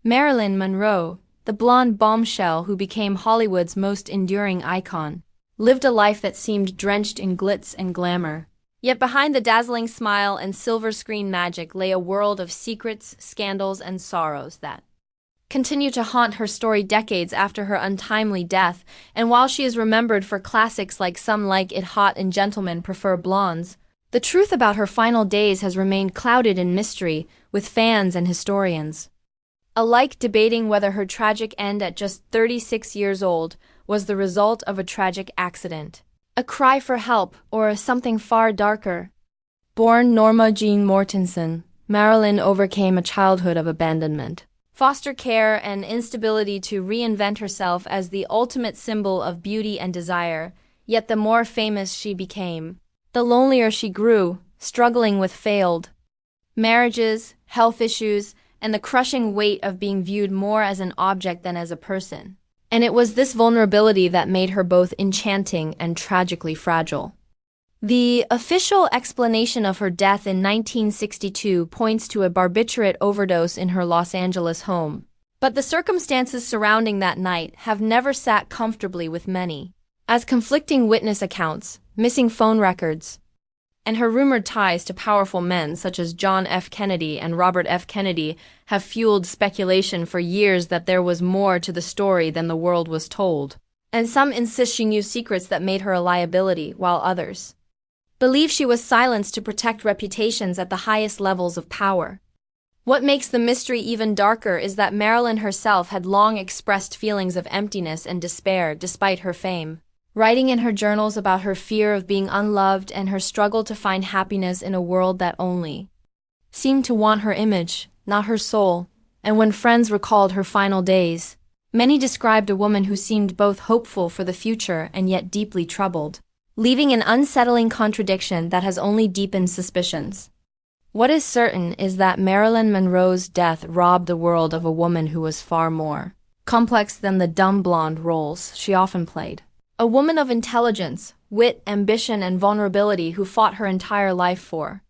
Marilyn Monroe, the blonde bombshell who became Hollywood's most enduring icon, lived a life that seemed drenched in glitz and glamour. Yet behind the dazzling smile and silver screen magic lay a world of secrets, scandals, and sorrows that continue to haunt her story decades after her untimely death. And while she is remembered for classics like Some Like It Hot and Gentlemen Prefer Blondes, the truth about her final days has remained clouded in mystery, with fans and historians alike debating whether her tragic end at just 36 years old was the result of a tragic accident, a cry for help, or something far darker. Born Norma Jean Mortensen, Marilyn overcame a childhood of abandonment, foster care, and instability to reinvent herself as the ultimate symbol of beauty and desire. Yet the more famous she became, the lonelier she grew, struggling with failed marriages, health issues, and the crushing weight of being viewed more as an object than as a person. And it was this vulnerability that made her both enchanting and tragically fragile. The official explanation of her death in 1962 points to a barbiturate overdose in her Los Angeles home. But the circumstances surrounding that night have never sat comfortably with many, as conflicting witness accounts, missing phone records, and her rumored ties to powerful men such as John F. Kennedy and Robert F. Kennedy have fueled speculation for years that there was more to the story than the world was told. And some insist she knew secrets that made her a liability, while others believe she was silenced to protect reputations at the highest levels of power. What makes the mystery even darker is that Marilyn herself had long expressed feelings of emptiness and despair despite her fame, writing in her journals about her fear of being unloved and her struggle to find happiness in a world that only seemed to want her image, not her soul. And when friends recalled her final days, many described a woman who seemed both hopeful for the future and yet deeply troubled, leaving an unsettling contradiction that has only deepened suspicions. What is certain is that Marilyn Monroe's death robbed the world of a woman who was far more complex than the dumb blonde roles she often played. A woman of intelligence, wit, ambition, and vulnerability who fought her entire life for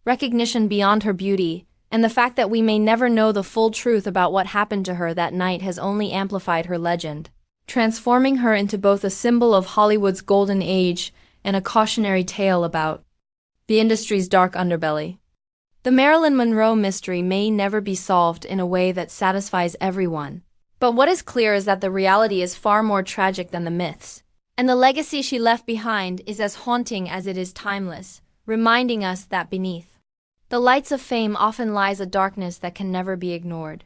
recognition beyond her beauty, and the fact that we may never know the full truth about what happened to her that night has only amplified her legend, transforming her into both a symbol of Hollywood's golden age and a cautionary tale about the industry's dark underbelly. The Marilyn Monroe mystery may never be solved in a way that satisfies everyone, but what is clear is that the reality is far more tragic than the myths. And the legacy she left behind is as haunting as it is timeless, reminding us that beneath the lights of fame often lies a darkness that can never be ignored.